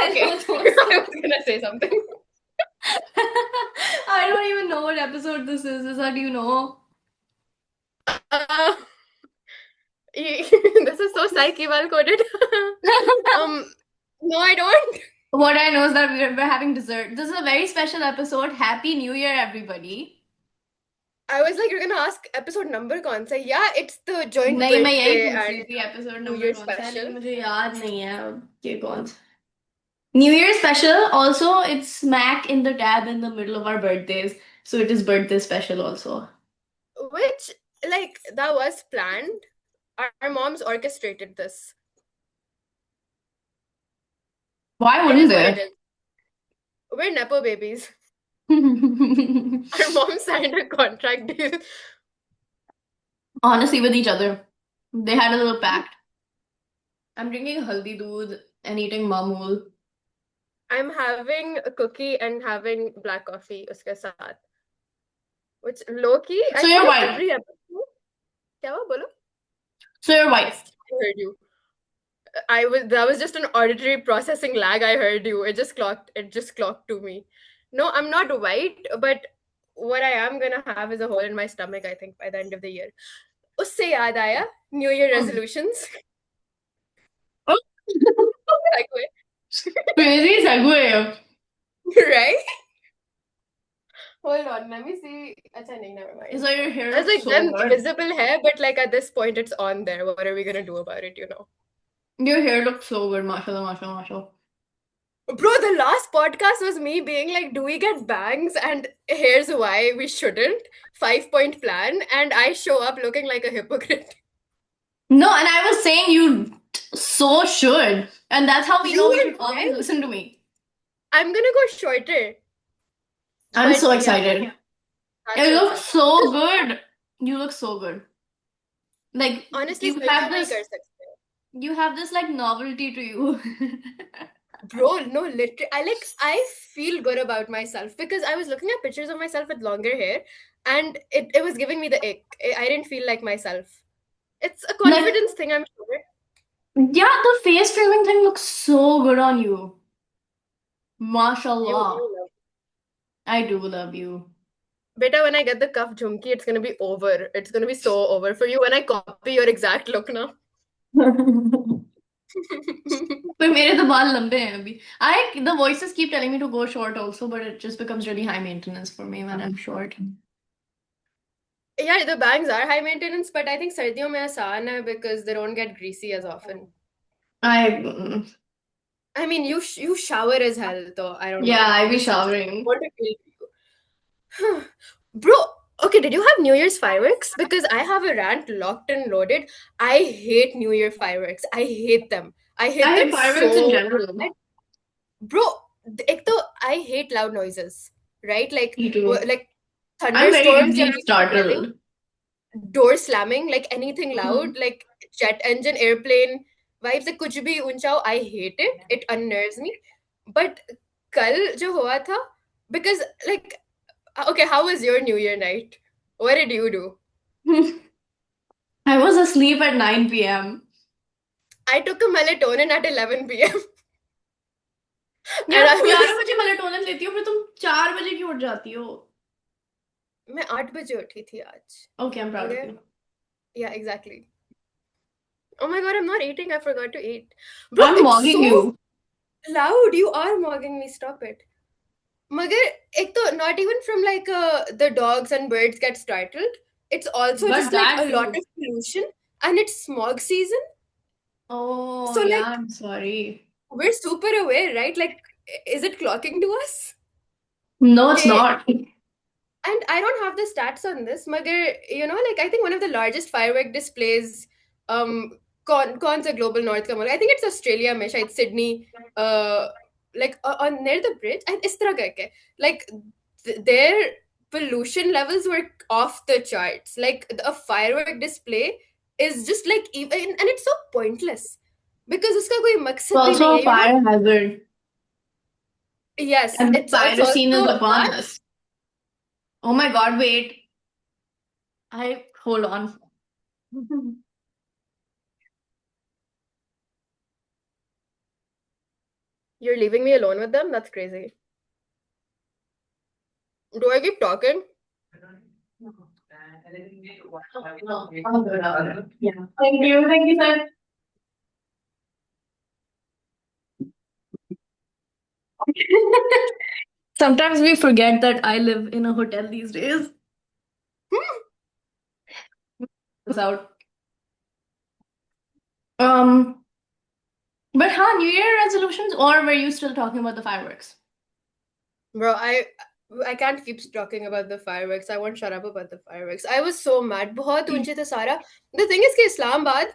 Okay. I was gonna say something. I don't even know what episode this is. How do you know? Uh, this is so psyche well coded. um, no, I don't. What I know is that we're having dessert. This is a very special episode. Happy New Year, everybody. I was like, you're gonna ask episode number कौन सा? Yeah, it's the joint नहीं मैं यही birthday पूछ रही and थी episode New number Year कौन सा है लेकिन special. मुझे याद नहीं है अब ये कौन सा New Year special. Also, it's smack in the tab in the middle of our birthdays, so it is birthday special also. Which, like, that was planned. Our moms orchestrated this. Why It wouldn't is what it they? is. We're Nepo babies. Our mom signed a contract deal. Honestly, with each other, they had a little pact. I'm drinking haldi doodh and eating mamul. I'm having a cookie and having black coffee uske saath. Which low key, I So feel you're like white. every episode. क्या हुआ बोलो? So you're white. Yes, I heard you. I was that was just an auditory processing lag. I heard you. It just clocked to me. No, I'm not white, but what I am gonna have is a hole in my stomach, I think, by the end of the year. उससे याद आया New Year Hmm. resolutions. Oh, Segue, crazy segue. right? Hold on, let me see. Acha, nahi, never It's mind. like your hair I was looks like, so then good. visible hair, but like at this point, it's on there. What are we gonna do about it, you know? Your hair looks so good, mashallah, mashallah, mashallah. Bro, the last podcast was me being like, do we get bangs? And here's why we shouldn't. 5 point plan. And I show up looking like a hypocrite. No, and I was saying you so should. And that's how we You know we were should always right. listen to me. I'm gonna go shorter. I'm But so yeah, excited. that's It what's looks up. so good. You look so good. Like Honestly, you have सर्दियों में ही this कर सकते हैं. you have this like novelty to you. Bro, no, literally, I feel good about myself because I was looking at pictures of myself with longer hair and it was giving me the ick. I didn't feel like myself. It's a Like, confidence thing, I'm sure. yeah, the face framing thing looks so good on you. You Mashallah. love. I do love you. Beta, when I get the cuff jhumki, it's gonna be over. It's gonna be so over for you when I copy your exact look now. पर मेरे तो बाल लंबे हैं अभी. The voices keep telling me to go short also, but it just becomes really high maintenance for me when I'm short. Yeah, the bangs are high maintenance, but I think सर्दियों में आसान है because they don't get greasy as often. I I mean, you shower as hell, though. I don't yeah, know. I be This is just showering. what it feels. Bro, okay, did you have New Year's fireworks? Because I have a rant locked and loaded. I hate New Year fireworks. I hate them. I I hate hate them fireworks in so general. bad. Bro, ek to I hate loud noises, right? Me too. Like I'm very thunderstorms या easily yelling, startled. door slamming, like anything Mhm. loud, like jet engine, airplane vibes, like कुछ भी ऊंचाओ, I hate it. It unnerves me. But कल जो हुआ था, because like, okay, how was your New Year night? What did you do? I was asleep at 9 p.m. I took a melatonin at 11 p.m. and यार I तुम 11 was बजे melatonin लेती हो फिर तुम 4 बजे क्यों उठ जाती हो? मैं 8 बजे उठी थी आज. Okay, I'm proud of Okay? you. Yeah, exactly. Oh my god, I'm not eating. I forgot to eat. Bro, I'm it's mogging so you. loud. You are mugging me. Stop it. मगर एक तो not even from like the dogs and birds get startled. It's also But just like that a lot too. of pollution and it's smog season. Oh So yeah, like I'm sorry. we're super aware, right? Like is it clocking to us? No, it's Okay, not. and I don't have the stats on this, magar, you know, like I think one of the largest firework displays, कौन सा global north का मुल्क? I think it's Australia में, शायद Sydney, like on near the bridge, and इस तरह करके, like their pollution levels were off the charts. Like a firework display is just like even, and it's so pointless because उसका कोई It's मकसद भी also नहीं a है, you know? fire hazard. Yes, And the it's fire scene is also upon that. us. Oh my God, wait. I hold on. You're leaving me alone with them? That's crazy. Do I keep talking? Yeah. Thank you. Thank you, sir. Sometimes we forget that I live in a hotel these days. It's out. Um, but New Year resolutions, or were you still talking about the fireworks? Bro, I can't keep talking about the fireworks. I won't shut up about the fireworks. I was so mad. बहुत ऊंचे थे सारा. The thing is कि Islamabad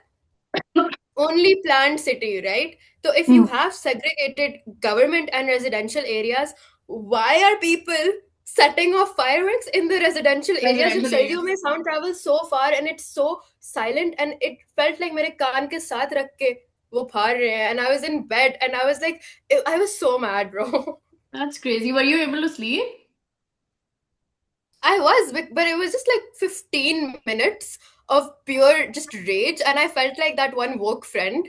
only planned city, right? So if you Hmm. have segregated government and residential areas, why are people setting off fireworks in the residential areas? जब Residential सर्दियों areas. में sound travels so far and it's so silent and it felt like मेरे कान के साथ रख के वो फाड़ रहे हैं, and I was in bed and I was like, I was so mad, bro. That's crazy. Were you able to sleep? I was, but it was just like 15 minutes of pure just rage, and I felt like that one woke friend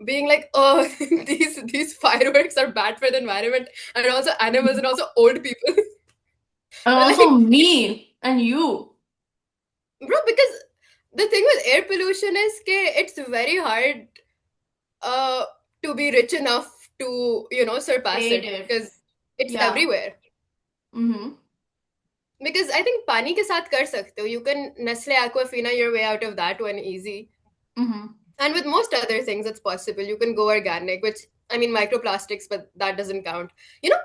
being like, "Oh, these fireworks are bad for the environment, and also animals, and also old people." And But also like, me and you. bro, because the thing with air pollution is that it's very hard uh to be rich enough to surpass Hate it it. because it's Yeah. everywhere. Mm-hmm. Because I think पानी के साथ कर सकते हो. You can Nestle Aquafina your way out of that one easy. Mm-hmm. And with most other things, it's possible. You can go organic, which I mean, microplastics, but that doesn't count.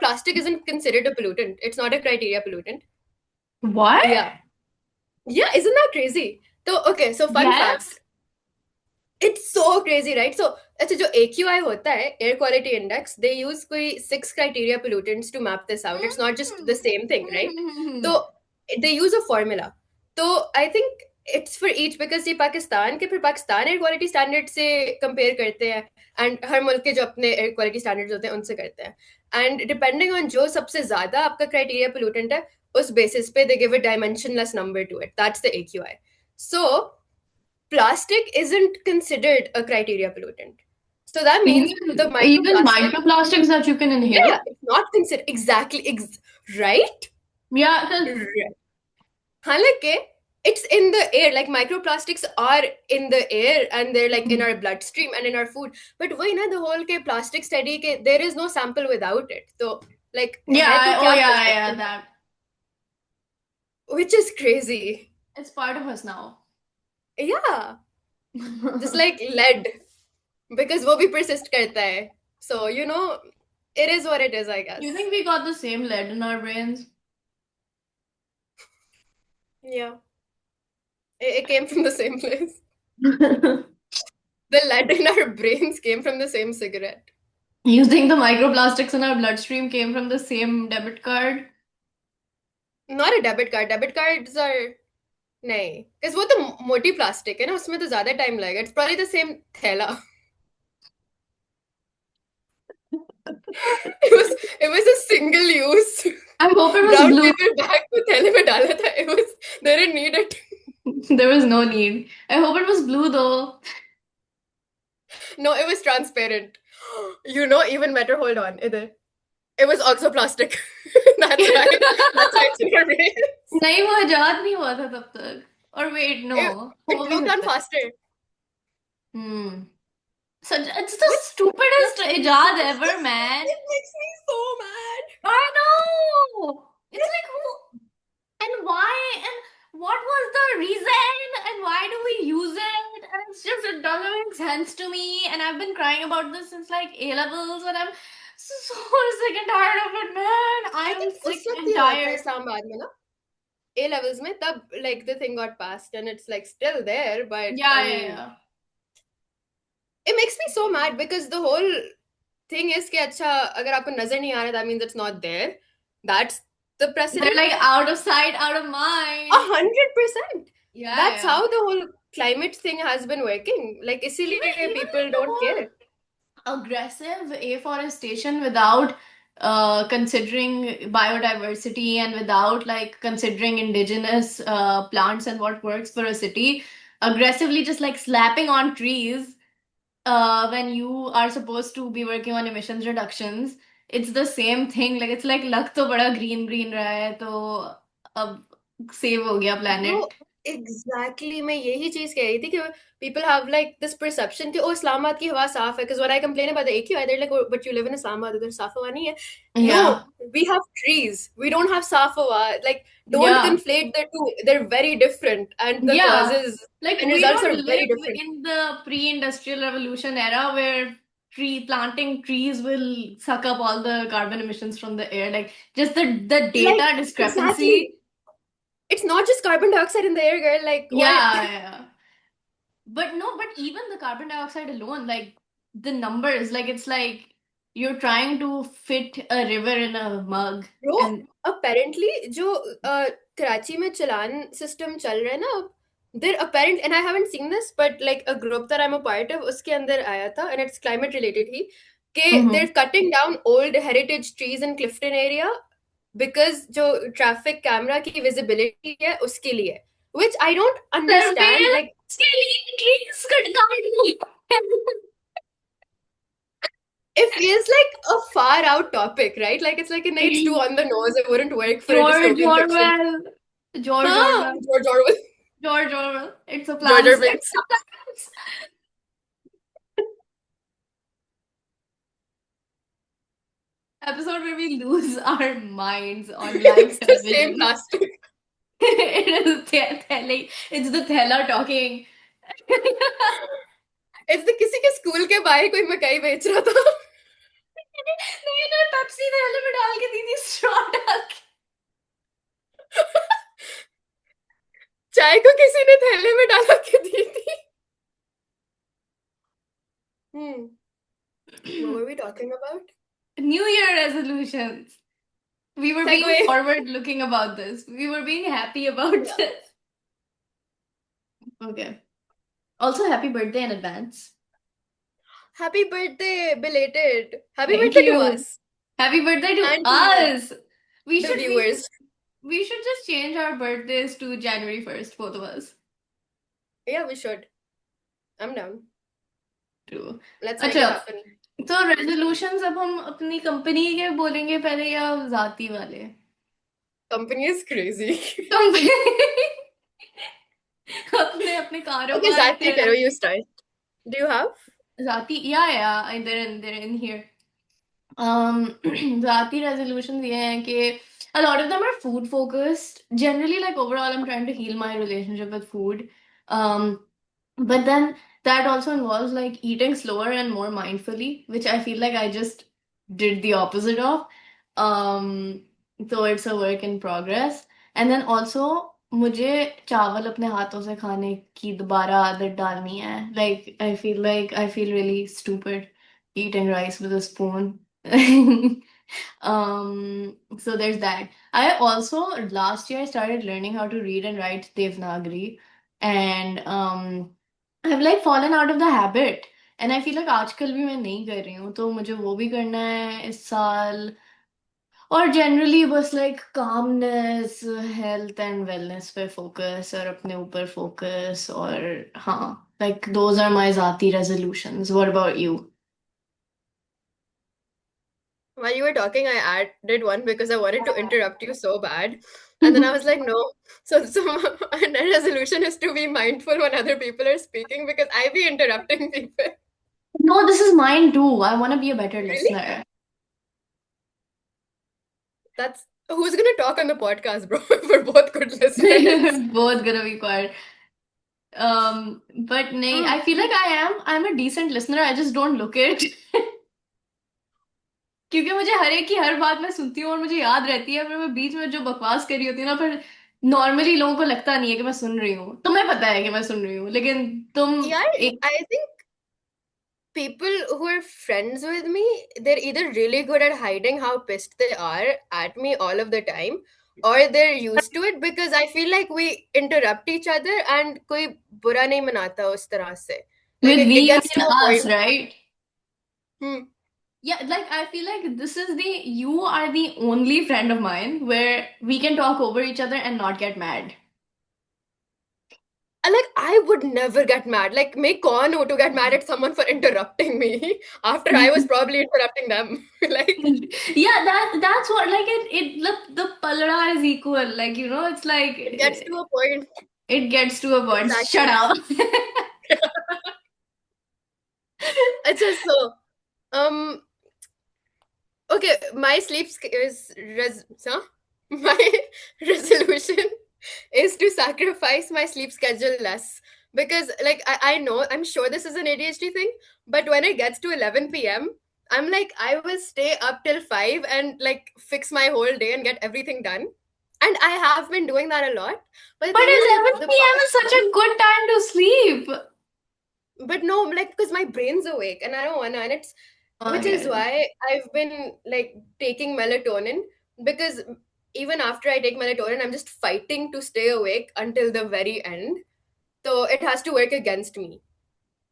Plastic isn't considered a pollutant. It's not a criteria pollutant. What? Yeah. Yeah, isn't that crazy? So, okay, so fun fact. Yes. It's so crazy, right? So, अच्छा जो AQI होता है, Air Quality Index, they use कोई 6 criteria pollutants to map this out. It's not just the same thing, right? Mm-hmm. So, they use a formula. So, I think it's for each because ये पाकिस्तान के फिर Pakistan air quality standard से compare करते हैं and हर मुल्क के जो अपने एयर क्वालिटी स्टैंडर्ड्स होते हैं उनसे करते हैं एंड डिपेंडिंग ऑन जो सबसे ज्यादा आपका क्राइटेरिया पोल्यूटेंट है उस बेसिस पे they give a dimensionless number two it that's the AQI. So plastic isn't considered a criteria pollutant. So that means the Even microplastic, microplastics that you can yeah, inhale. it's not considered exactly right. Yeah, 'cause Right. हालांकि it's in the air. Like microplastics are in the air and they're like in our bloodstream and in our food. But वही ना the whole के plastic study के there is no sample without it. So like है तो oh क्या कर yeah, सकते yeah, हैं? that. Which is crazy. It's part of us now. Yeah, just like lead because वो भी persist करता है. So it is what it is, I You guess. think we got the same lead in our brains? Yeah, it came from the same place. You The lead in our brains came from the same cigarette. think the microplastics in our bloodstream came from the same debit card? Not a debit card. Debit cards are नहीं because वो तो मोटी plastic है ना उसमें तो ज्यादा time लगेगा. It's probably the same थैला. It was a single use I hope it was brown blue. paper bag को थैले में डाला था. They didn't need it. There was no need. I hope it was blue though. No, it was transparent. Even better. Hold on. It was also plastic. That's why. That's why it's in your brain. नहीं वो आजाद नहीं हुआ था तब तक. Or wait, no. It हो भी broke down सकता है. faster. So it's the Which stupidest ijad ever, man. it makes me so mad. I know. It's like who and why and what was the reason and why do we use it? And it's just it doesn't make sense to me. And I've been crying about this since like A levels, and I'm so sick and tired of it, man. I I'm think sick उस वक्त and ही हुआ था tired. Islamabad में ना A levels में तब like the thing got passed and it's like still there, but Yeah, I yeah, mean yeah. it makes me so mad because the whole thing is कि अच्छा अगर आपको नजर नहीं आ रहा that means it's not there. That's the They're precedent. like out of sight, out of mind. 100%. Yeah, That's yeah. how the whole climate thing has been working. Like इसीलिए people the don't whole care. aggressive afforestation without considering biodiversity and without like considering indigenous plants and what works for a city, aggressively just like slapping on trees when you are supposed to be working on emissions reductions, it's the same thing. Like it's like लग तो बड़ा green green रहा है तो अब save हो गया Bro, planet. exactly मैं यही चीज कह रही थी कि people have like this perception कि ओ इस्लामाबाद की हवा साफ है, because when I complain about the AQI they're like, oh, but you live in Islamabad, उधर साफ हवा नहीं है. No, Yeah, we have trees, we don't have साफ हवा. Like, don't yeah, conflate the two, they're very different and the yeah. causes Like and we results don't are very live different. in the pre-industrial revolution era where tree planting trees will suck up all the carbon emissions from the air. Like just the Like, data exactly, discrepancy. it's not just carbon dioxide in the air, girl. Like, what? Yeah, yeah. But no, but even the carbon dioxide alone, like the numbers, like it's like you're trying to fit a river in a mug. Bro, And apparently जो कराची में चालान system चल रहा है ना अब, they're apparent, and I haven't seen this, but like a group that I'm a part of, उसके अंदर आया था, and it's climate related ही, कि Mhm. they're cutting down old heritage trees in Clifton area because जो traffic camera की visibility है उसके लिए, which I don't understand. Surveillance Like, के लिए trees कट काट लो। it feels like a far out topic, right? Like, it's like, it's too on the nose, it wouldn't work for a George dystopian fiction. Orwell. George हाँ, Orwell. George Orwell. George Orwell. It's a Jar plan. Jar It's Binks. a plan. Episode where we lose our minds on live It's the same television. casting. It is it's the Thela talking. It's the किसी के school के बाहर कोई मकाई बेच रहा था. नहीं ना पेप्सी थैले में डाल के दी थी स्ट्रॉ डाल के चाय को किसी ने थैले में डाला के दी थी. What were we talking about? New Year resolutions. We were being Segway. forward looking about this. We were being happy about Yeah. this. Okay. Also, happy birthday in advance. Happy birthday, belated. Happy Thank birthday to you. us Happy birthday to and to you, us. We the should we viewers. we should just change our birthdays to January 1st, both of us. Yeah, we should. I'm down. True. Let's make it अच्छा, happen. तो resolutions अब हम अपनी company के बोलेंगे पहले या जाती वाले? Company is crazy. कंपनी अपने अपने Okay, कारोबार Zati, से karo, you start. Do you have? जाती yeah, they're in here. जाती resolutions ये हैं कि a lot of them are food focused. Generally, like overall, I'm trying to heal my relationship with food. Um, but then that also involves like eating slower and more mindfully, which I feel like I just did the opposite of. Um, so it's a work in progress. And then also मुझे चावल अपने हाथों से खाने की दोबारा आदत डालनी है. Like I feel really stupid eating rice with a spoon. So there's that. I also last year started learning how to read and write Devanagari, and I've like fallen out of the habit. And I feel like आजकल भी मैं नहीं कर रही हूँ तो मुझे वो भी करना है इस साल और जनरली बस like calmness health and wellness पे फोकस और अपने ऊपर फोकस और हाँ like those are my Zati resolutions. What about you? While you were talking, I added one because I wanted to interrupt you so bad. And then I was like, no. So my resolution is to be mindful when other people are speaking because I be interrupting people. No, this is mine too. I want to be a better Really? listener. That's who's gonna talk on the podcast, bro? We're both good listeners. Both gonna be quiet. But nahi, Hmm. I feel like I'm a decent listener. I just don't look it. क्योंकि मुझे हर एक की हर बात मैं सुनती हूँ और मुझे याद रहती है पर मैं बीच में जो बकवास कर रही होती हूँ ना फिर नॉर्मली लोगों को लगता नहीं है कि मैं सुन रही हूँ तुम्हें पता है कि मैं सुन रही हूँ लेकिन तुम Yeah, एक I think people who are friends with me, they're either really good at hiding how pissed they are at me all of the time, or they're used to it because I feel like we interrupt each other and कोई बुरा नहीं मनाता उस तरह से. Like with we it you gets to mean a us point. right Hmm. yeah like I feel like this is the you are the only friend of mine where we can talk over each other and not get mad Like I would never get mad. Like मैं कौन हूँ to get mad at someone for interrupting me after I was probably interrupting them. Like Yeah, that's what, like, the palra is equal. Like, it's like it gets to a point. it gets to a point. Shut Exactly. up. It's just so okay. My huh? My resolution is to sacrifice my sleep schedule less because like I know I'm sure this is an ADHD thing, but when it gets to 11 p.m. I'm like I will stay up till 5 and like fix my whole day and get everything done. And I have been doing that a lot. But the But thing is like 11 the p.m. past is such month, a good time to sleep. but no, like because my brain's awake and I don't wanna and it's I which is get it. why I've been like taking melatonin because even after I take melatonin, I'm just fighting to stay awake until the very end. So it has to work against me.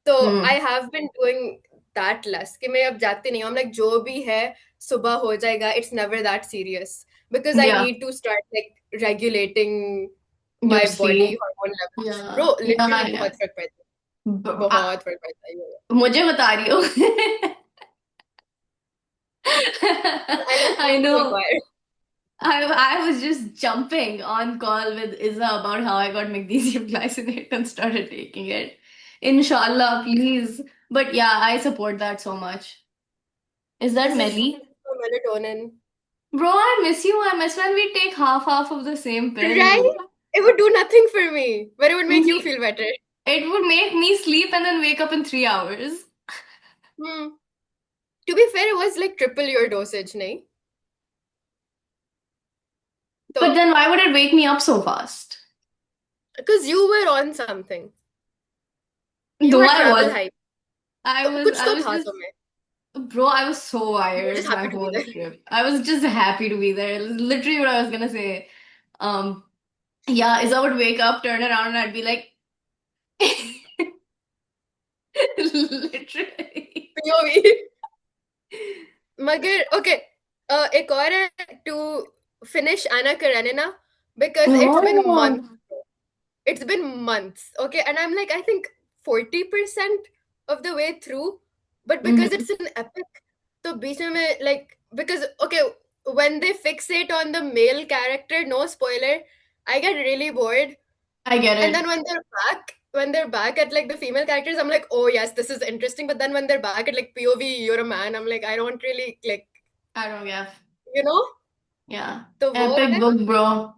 So I Hmm. have been doing that less कि मैं अब जागती नहीं हूँ. I'm like जो भी है सुबह हो जाएगा. It's never that serious because I Yeah, need to start like regulating your my body sleep. hormone levels. Bro, Yeah, yeah, literally yeah. बहुत फर्क पड़ता है. ब- आ- बहुत फर्क पड़ता है ये. मुझे बता रही हो. I like I proof to know. acquire. I was just jumping on call with Izza about how I got magnesium glycinate and started taking it. Inshallah, please. But yeah, I support that so much. Is that This is Melly? for melatonin. Bro, I miss you. I miss when we take half of the same pill. Right? It would do nothing for me, but it would make you Me, feel better. it would make me sleep and then wake up in 3 hours. Hmm. To be fair, it was like triple your dosage, nahi? But So, then why would it wake me up so fast? because you were on something. You Though were I travel was, hype. I तो was, कुछ I तो was था just, तुम्हें. bro, I was so You were just wired my happy to be whole there. trip. I was just happy to be there. Literally what I was gonna say. Um, yeah, Isa would wake up, turn around, and I'd be like, literally. POV. मगर okay, एक और है to finish Anna Karenina because it's been months. Oh. It's been months, okay, and I'm like I think 40% of the way through, but because Hmm. it's an epic, so बीच में like because okay when they fixate on the male character, no spoiler, I get really bored. I get And then it. when they're back at like the female characters, I'm like, oh yes, this is interesting. But then when they're back at like POV, you're a man, I'm like, I don't really like, I don't get. you know, Yeah. the वो Epic है book, bro.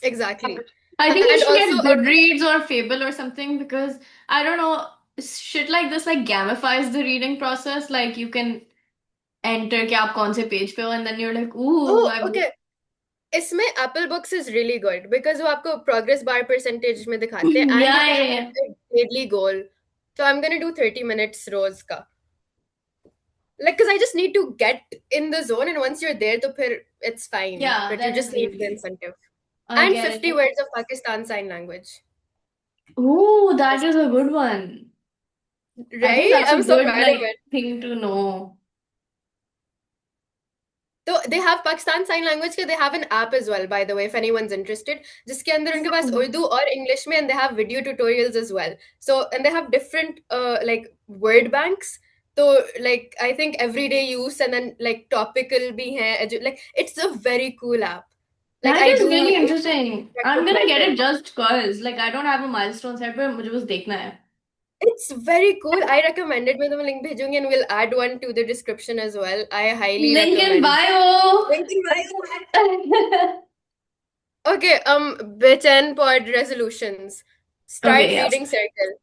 exactly. I think you And should also, get Goodreads or Fable or something because I don't know, shit like this like gamifies the reading process. Like you can enter कि आप कौन से page पे हो and then you're like, ooh, oh okay, इसमें Apple Books is really good because वो आपको progress bar percentage में दिखाते हैं and yeah, they yeah, have yeah. a daily goal. So I'm gonna do 30 minutes रोज का. Like, because I just need to get in the zone, and once you're there, तो फिर it's fine. Yeah, But you then just it's need the easy. incentive. I And get 50 it. words of Pakistan Sign Language. Ooh, that Just is a good one. I think right? that's a I'm so good proud of like it. thing to know. So they have Pakistan Sign Language के they have an app as well, by the way, if anyone's interested. जिसके अंदर उनके पास Ooh. Urdu और English में and they have video tutorials as well. So and they have different like word banks. So like I think everyday use and then like topical भी है like it's a very cool app. Like That I is do really interesting. I'm gonna recognize get it. it just cause like I don't have a milestone set, but मुझे बस देखना है. It's very cool. I recommend it. मैं तुम्हें link भेजूंगी and we'll add one to the description as well. I highly Link in recommend. bio. Link in bio. Okay, bitch and pod resolutions. Start Okay, yeah. reading Circle.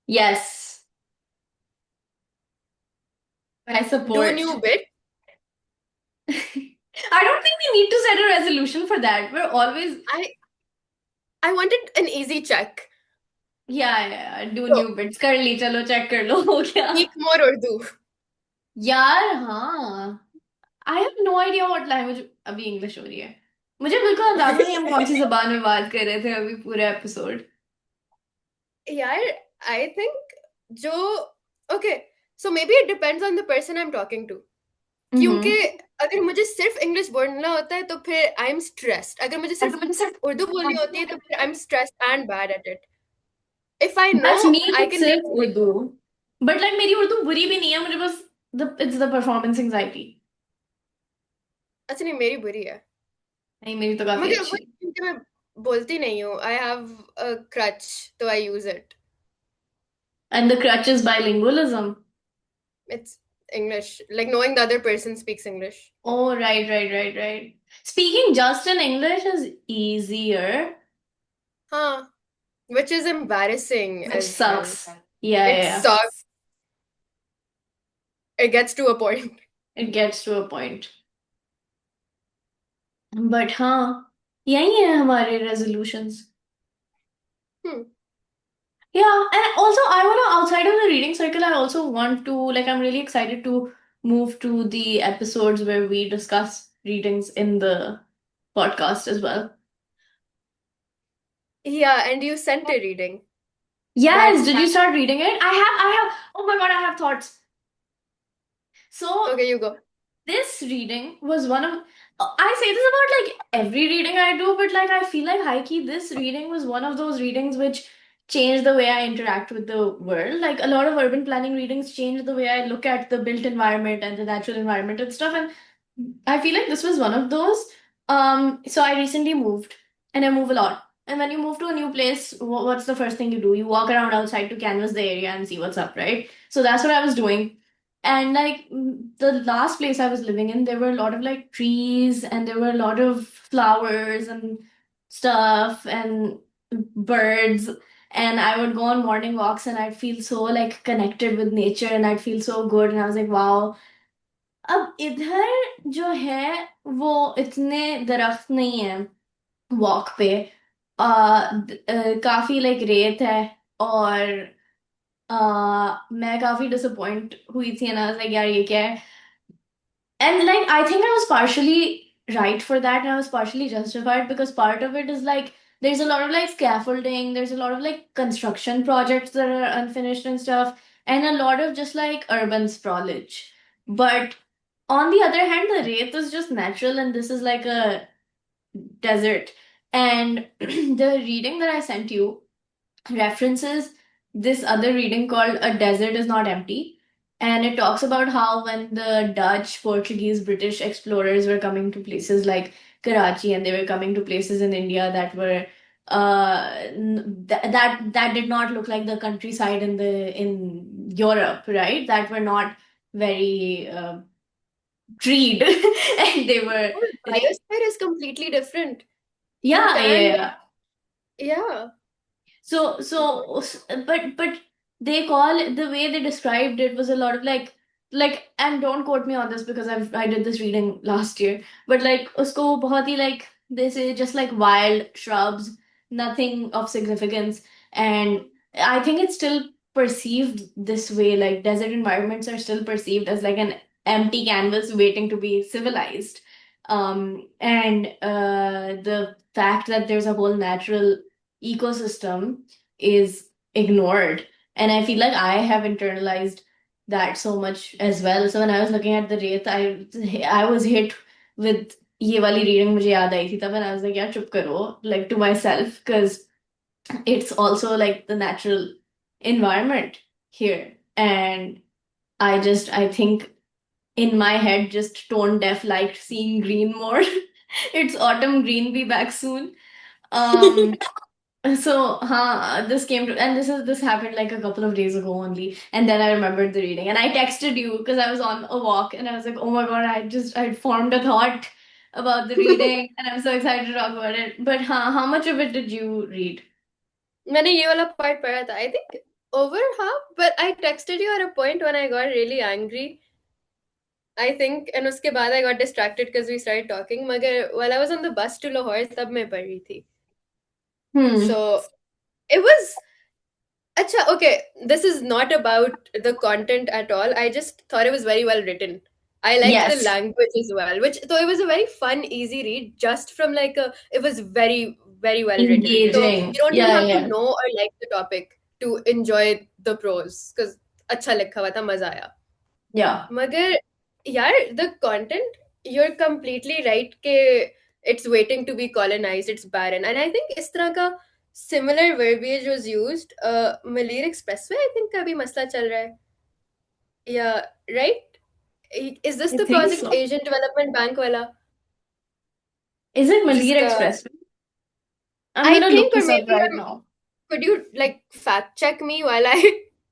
Yes, I Do support. new bit. I don't think we need to set a resolution for that. We're always, I I wanted an easy check. yeah, yeah, do So new bits. कर ली, चलो check कर लो हो गया. speak more Urdu. यार हाँ. I have no idea what language अभी English हो रही है. मुझे बिल्कुल अंदाजा नहीं हम कौन सी जबान में बात कर रहे थे अभी पूरे एपिसोड. Yeah, I think जो okay. So maybe it depends on the person I'm talking to. क्योंकि हम्म. अगर मुझे सिर्फ इंग्लिश बोलना होता है तो फिर आई एम स्ट्रेस्ड, अगर मुझे सिर्फ उर्दू बोलनी होती है तो फिर I am stressed and bad at it. If I know That's me I with can सिर्फ रीड. उर्दू. But like मेरी उर्दू बुरी भी नहीं है, मुझे बस it's the performance anxiety. अच्छा नहीं, मेरी बुरी है. नहीं, मेरी तो काफी मगर वो अच्छी. क्योंकि मैं बोलती नहीं हूँ, आई हैव अ क्रच, तो I use it. And the crutch is bilingualism. It's English, like knowing the other person speaks English. Oh, right, right, right, right. Speaking just in English is easier, Huh. Which is embarrassing which as well. sucks. Yeah, yeah, It yeah. sucks. It gets to a point. It gets to a point. But हाँ, यही है हमारे resolutions. Hmm. Yeah, and also I want to, outside of the reading circle, I also want to, like, I'm really excited to move to the episodes where we discuss readings in the podcast as well. Yeah, and you sent a reading. Yes, That did you start reading it? Oh my God, I have thoughts. So okay, you go. this reading was one of, I say this about like every reading I do, but like I feel like high key, this reading was one of those readings which changed the way I interact with the world. Like a lot of urban planning readings changed the way I look at the built environment and the natural environment and stuff. And I feel like this was one of those. So I recently moved and I move a lot. And when you move to a new place, what's the first thing you do? You walk around outside to canvas the area and see what's up, right? So that's what I was doing. And like the last place I was living in, there were a lot of like trees and there were a lot of flowers and stuff and birds. And I would go on morning walks and I'd feel so like connected with nature and I'd feel so good. And I was like, wow. अब इधर जो है वो इतने दरख्त नहीं है walk पे. काफी लाइक रेत है. और मैं काफी डिसअपॉइंट हुई थी ना, लाइक यार ये क्या है. And like I think I was partially right for that and I was partially justified because part of it is like there's a lot of like scaffolding, there's a lot of like construction projects that are unfinished and stuff, and a lot of just like urban sprawl. But on the other hand, the wraith is just natural and this is like a desert. And the reading that I sent you references this other reading called A Desert Is Not Empty. And it talks about how when the Dutch, Portuguese, British explorers were coming to places like Karachi and they were coming to places in India that were that did not look like the countryside in Europe, right? That were not very treed and they were Oh, biosphere is completely different. You yeah, yeah, can't, yeah. yeah. But they call it, the way they described it was a lot of like, and don't quote me on this because I did this reading last year, but like usko bahut hi like they say just like wild shrubs, nothing of significance. And I think it's still perceived this way, like desert environments are still perceived as like an empty canvas waiting to be civilized. And the fact that there's a whole natural ecosystem is ignored. And I feel like I have internalized that so much as well. So when I was looking at the Wraith, I was hit with ये वाली reading मुझे याद आई थी तब, and I was like यार चुप करो, like to myself, because it's also like the natural environment here. And I think in my head just tone deaf liked seeing green more. It's autumn green, be back soon. Um so, this came to, and this happened like a couple of days ago only, and then I remembered the reading, and I texted you because I was on a walk, and I was like, oh my God, I formed a thought about the reading, and I'm so excited to talk about it. But how much of it did you read? मैंने ये वाला part पढ़ा था. I think over half, but I texted you at a point when I got really angry. I think, and उसके बाद I got distracted because we started talking. मगर while I was on the bus to Lahore, तब मैं पढ़ रही थी. Hmm. So it was. Acha, okay, this is not about the content at all. I just thought it was very well written. I liked the Yes. language as well, which so it was a very fun, easy read just from like a it was very, very well written. So Engaging. you don't even Yeah, have to yeah. know or like the topic to enjoy the prose because अच्छा लिखा हुआ था, मजा आया. Yeah. मगर यार the content, you're completely right कि it's waiting to be colonized, it's barren. And I think इस तरह का similar verbiage was used. Malir Expressway, I think का भी मसला चल रहा है. Yeah, right? Is this I the think project so. Asian Development Bank वाला? Is it Malir जिसका Expressway? I'm I gonna look think, or this up maybe right now. could you like fact check me while I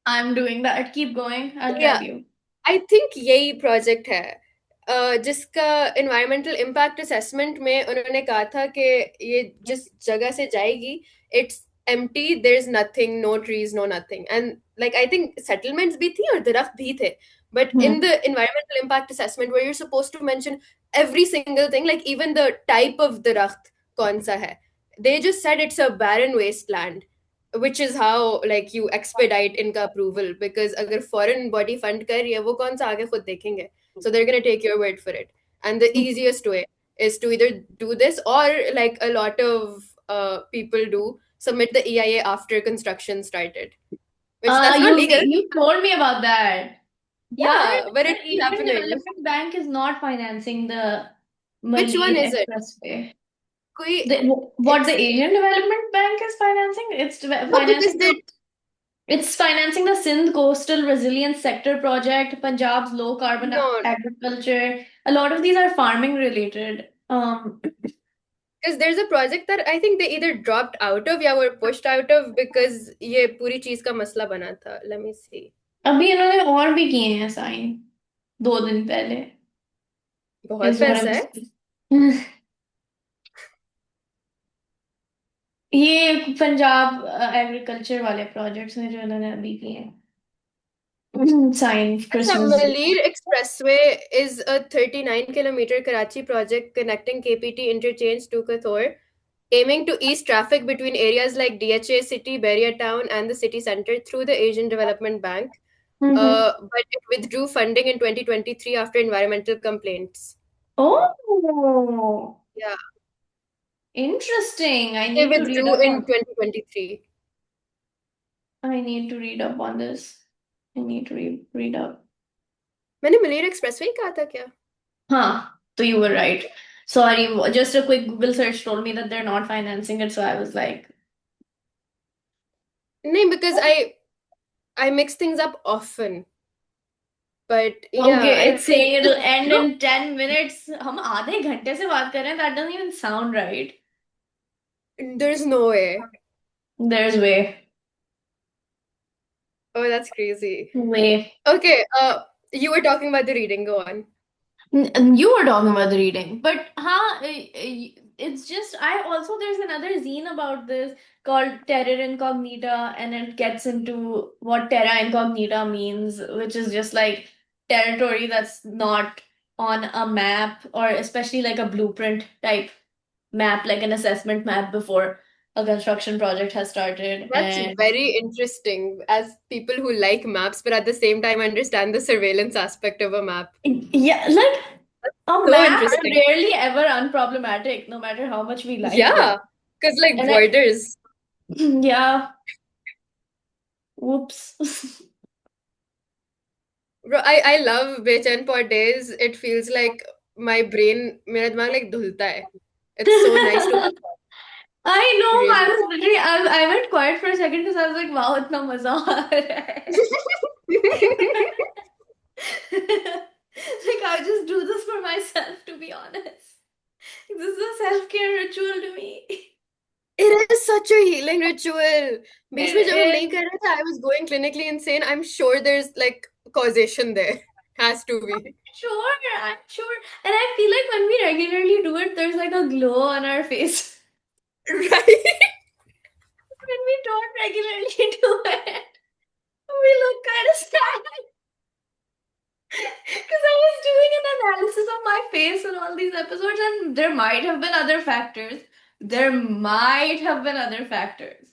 I'm doing that. Keep going. I'll yeah, tell you. I think यही project है जिसका environmental impact assessment में उन्होंने कहा था कि ये जिस जगह से जाएगी it's empty there is nothing no trees no nothing and like I think settlements भी थी और दरख्त भी थे but in the environmental impact assessment where you are supposed to mention every single thing like even the type of दरख्त कौन सा है they just said it's a barren wasteland which is how like you expedite इनका approval because अगर foreign body fund कर रही है वो कौन सा आगे खुद देखेंगे so they're gonna take your word for it and the easiest way is to either do this or like a lot of people do submit the EIA after construction started which that's not legal You told me about that. Yeah, yeah but the it's Asian happening Development Bank is not financing the which one Malir is it Expressway. कोई What the it's Asian Development Bank is financing? no because they It's financing the Sindh Coastal Resilience Sector project, Punjab's low carbon no agriculture. A lot of these are farming related. because there's a project that I think they either dropped out of या were pushed out of because ये पूरी चीज का मसला बना था. Let me see. अभी इन्होंने और भी किए हैं साइन 2 दिन पहले बहुत is what पैसा I'm है. saying. ये पंजाब एग्रीकल्चर वाले प्रोजेक्ट्स हैं जो इन्होंने अभी किए हैं साइन अच्छा, Christmas day Malir Expressway is a 39-kilometer Karachi project connecting KPT interchange to Kathor, aiming to ease traffic between areas like DHA City, Beria Town, and the city center through the Asian Development Bank. But it withdrew funding in 2023 after environmental complaints. Oh, Yeah, interesting. I they need to read withdrew up in on 2023. I need to read up on this. I need to read up. मैंने मलेर expressway कहा था क्या? Huh. So you were right. Sorry, just a quick Google search told me that they're not financing it, so I was like, नहीं, because I mix things up often. But yeah, okay, I it's saying it'll end no, in 10 minutes. हम आधे घंटे से बात कर रहे हैं. That doesn't even sound right. there's no way. There's way. Oh, that's crazy. Way. Okay, you were talking about the reading. Go on. You were talking about the reading, but it's just I also there's another zine about this called Terra Incognita, and it gets into what Terra Incognita means, which is just like territory that's not on a map or especially like a blueprint type map, like an assessment map before a construction project has started. That's And very interesting as people who like maps, but at the same time understand the surveillance aspect of a map. yeah, like a So map is interesting. rarely ever unproblematic, no matter how much we like them. Yeah, because like And I, borders. yeah, whoops. Bro, I love Bechen for days. It feels like my brain, मेरा दिमाग like धुलता है. It's so nice to have that. I know, I Really. was literally, I went quiet for a second because I was like, wow, इतना मजा आ रहा है. Like, I just do this for myself, to be honest. This is a self-care ritual to me. It is such a healing ritual. बीच में जब हम नहीं It कर रहे थे, I was going clinically insane. I'm sure there's like causation there. Has to be. Sure, I'm sure. And I feel like when we regularly do it, there's like a glow on our face. Right? When we don't regularly do it, we look kind of sad. Because I was doing an analysis of my face in all these episodes, and there might have been other factors. There might have been other factors.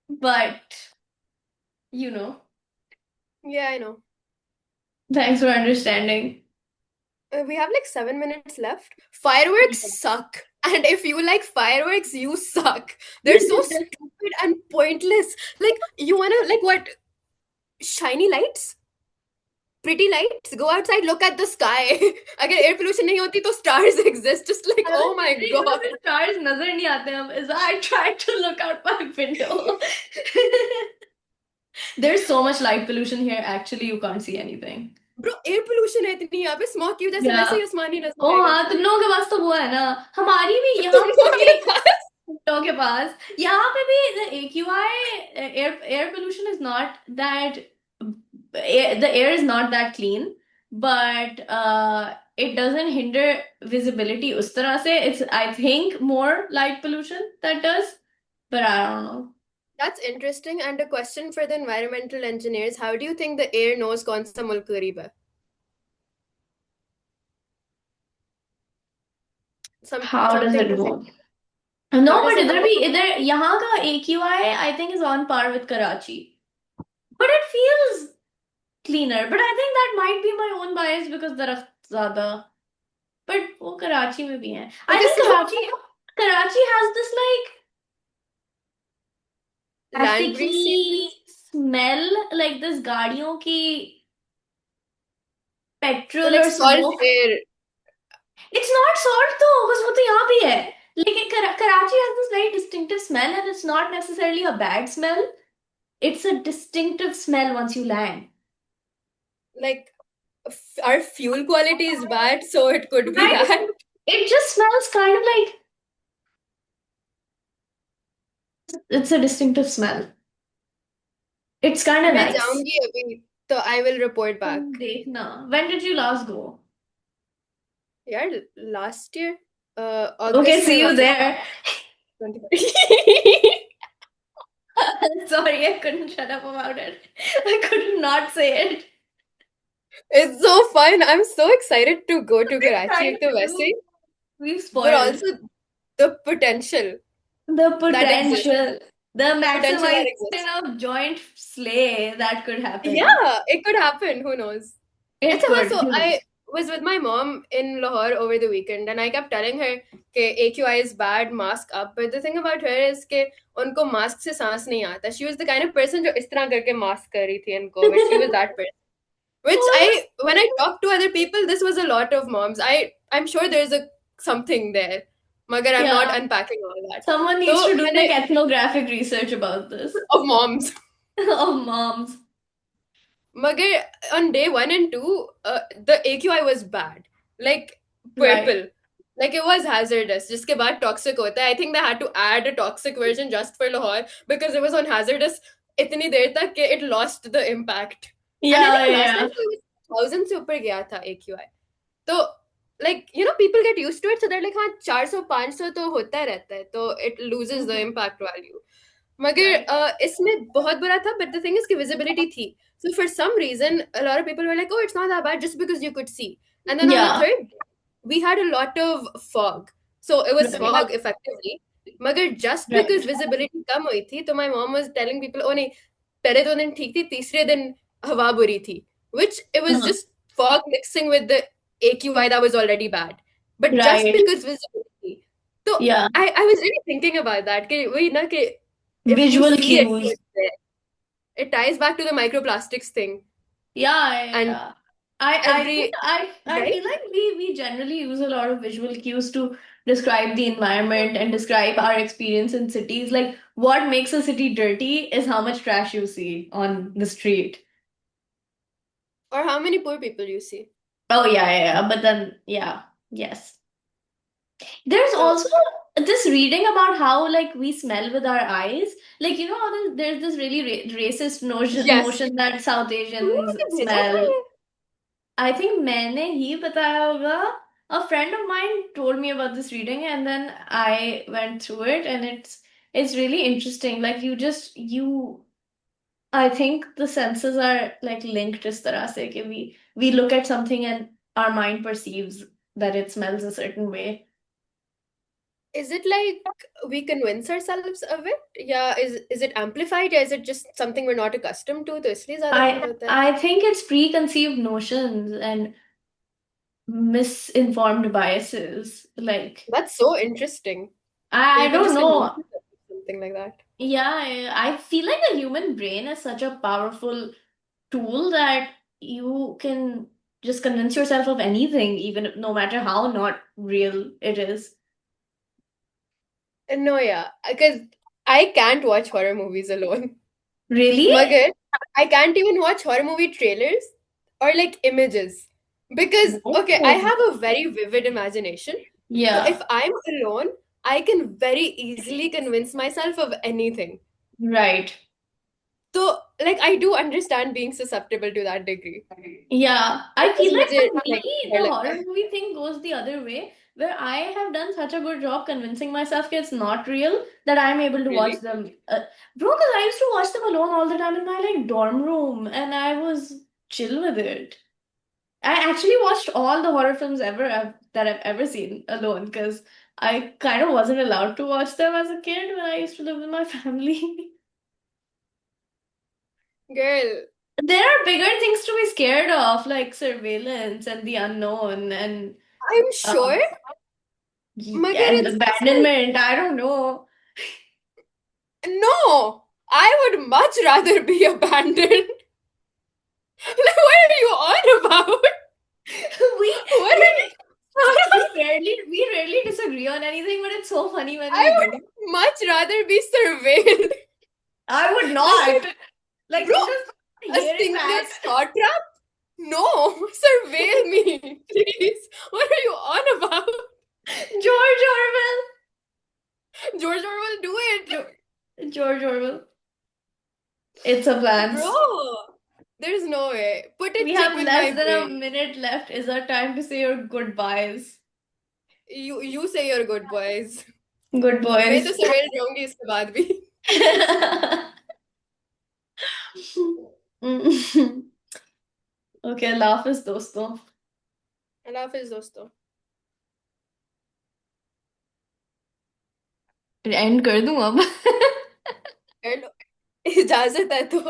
But, you know, Yeah, I know. thanks for understanding. We have like 7 minutes left. Fireworks suck. And if you like fireworks, you suck. They're so stupid and pointless. Like, you wanna, like, what? Shiny lights? pretty lights, go outside, look at the sky. अगर air pollution नहीं होती तो stars exist, just like I was oh my saying, god. मुझे stars नजर नहीं आते अब. As I tried to look out my window. There's so much light pollution here. Actually, you can't see anything. Bro, air pollution है इतनी यहाँ पे, smog की वजह से Yeah. वैसे ही आसमान ही ओ नजर आएगा. हाँ, तुम लोगों के पास तो वो है ना. हमारी भी यहाँ तुम पे लोगों भी के पास तुम लोगों के पास यहाँ पे भी the AQI air pollution is not that the air is not that clean, but it doesn't hinder visibility उस तरह से. It's I think more light pollution that does, but I don't know. That's interesting. And a question for the environmental engineers: how do you think the air knows कौन सा मुल्क करीब है? How does Something it to go? think. No, How does but it know? इधर यहाँ का AQI I think is on par with Karachi, but it feels cleaner. But I think that might be my own bias because दरख्त ज़्यादा. But वो कराची में भी हैं. I Because think Karachi has this like land breeze ethically series. smell, like this गाड़ियों की So petrol like or salt smoke. air. It's not salt though, बस वो तो यहाँ भी है. लेकिन Karachi has this very distinctive smell, and it's not necessarily a bad smell. It's a distinctive smell once you land. Like our fuel quality is bad, so it could be Right? that. It just smells kind of like it's a distinctive smell. It's kind of मैं nice. जाऊंगी अभी, तो I will report तुम back. देखना. When did you last go? यार last year, Okay, August में see you वापस. there. 20. Sorry, I couldn't shut up about it. I could not say it. It's so fun. I'm so excited to go to We're Karachi trying एक तो वैसे to. He, We've but spoiled also the potential the that exists. potential, the The potential that exists. maximization of joint slay that could happen. Yeah, it could happen. Who knows? It It's a could. so I was with my mom in Lahore over the weekend, and I kept telling her that AQI is bad, mask up. But the thing about her is that उनको mask से सांस नहीं आता. She was the kind of person जो इस तरह करके mask कर रही थी in COVID. She was that person. Which when I talk to other people, this was a lot of moms. I'm sure there's a something there. Magar I'm not Yeah, unpacking all that. someone needs So to do when like ethnographic research about this. of moms. Of moms. Magar on day 1 and 2, the AQI was bad. Like Right. purple. Like it was hazardous. जिसके बाद toxic होता है. I think they had to add a toxic version just for Lahore because it was on hazardous इतनी देर तक कि it lost the impact. And I Yeah, think last yeah. time it was 1000 से ऊपर गया था AQI. तो like people get used to it, so they're like हाँ 400 500 तो होता रहता है, तो it loses the impact value. मगर Right. इसमें बहुत बुरा था, but the thing is कि visibility थी. So for some reason, a lot of people were like, oh, it's not that bad just because you could see. And then on the Yeah. third, we had a lot of fog. So it was Right. fog effectively. मगर just Right. because visibility कम हुई थी, तो my mom was telling people, oh नहीं, पहले 2 दिन ठीक थी, तीसरे दिन हवा बुरी थी. Which it was Uh-huh. just fog mixing with the AQI that was already bad. But just Right. because visibility. So Yeah. I was really thinking about that. कि वही ना कि if you Visual see it, cues. it's there. It ties back to the microplastics thing. Yeah, And yeah. I think every I right? feel like we generally use a lot of visual cues to describe the environment and describe our experience in cities. Like what makes a city dirty is how much trash you see on the street. Or how many poor people you see. Oh yeah, yeah, yeah. But then yeah, yes. There's So also this reading about how like we smell with our eyes. Like there's this really racist yes. notion that South तुमने Asians मुझे भेजा था smell. ये? I think मैंने ही बताया होगा. A friend of mine told me about this reading, and then I went through it, and it's really interesting. Like I think the senses are like linked इस तरह से कि we look at something and our mind perceives that it smells a certain way. Is it like we convince ourselves of it? Yeah, is it amplified? Or is it just something we're not accustomed to? तो इसलिए ज़्यादा feel होता है. I think it's preconceived notions and misinformed biases. Like That's so interesting. So I you can don't just convince know. yourself of something like that. Yeah, I feel like the human brain is such a powerful tool that you can just convince yourself of anything, even no matter how not real it is. No, yeah, because I can't watch horror movies alone. Really? Magar, I can't even watch horror movie trailers or like images because, okay, I Oh. have a very vivid imagination. So Yeah, if I'm alone, I can very easily convince myself of anything. right. So, like, I do understand being susceptible to that degree. Yeah, I Because feel like मुझे, for me, like, डर the लगता horror है. movie thing goes the other way, where I have done such a good job convincing myself it's not real that I'm able to watch Really? them. Bro, because I used to watch them alone all the time in my like dorm room, and I was chill with it. I actually watched all the horror films that I've ever seen alone because I kind of wasn't allowed to watch them as a kid when I used to live with my family. Girl, There are bigger things to be scared of, like surveillance and the unknown I'm um, sure, मगर and it's just like, abandonment. I don't know. no, I would much rather be abandoned. Like, what are you on about? We What are you we rarely disagree on anything, but it's so funny when I we do. would much rather be surveilled. I would Like, not. Like bro, just a hearing single that. saw trap? No, surveil me, please. What are you on about? George Orwell. George Orwell, do it. George Orwell. It's a Bro, plans. there's no way. Put a We chip have in my less than a brain. minute left. Is our time to say your goodbyes. You say you're good, boys. Good मैं तो boys. surveil रहूंगी इसके बाद भी. Okay, अल्लाह हाफिज दोस्तों. अल्लाह हाफिज दोस्तों. And कर दूं अब. कर लो. इजाजत है तो.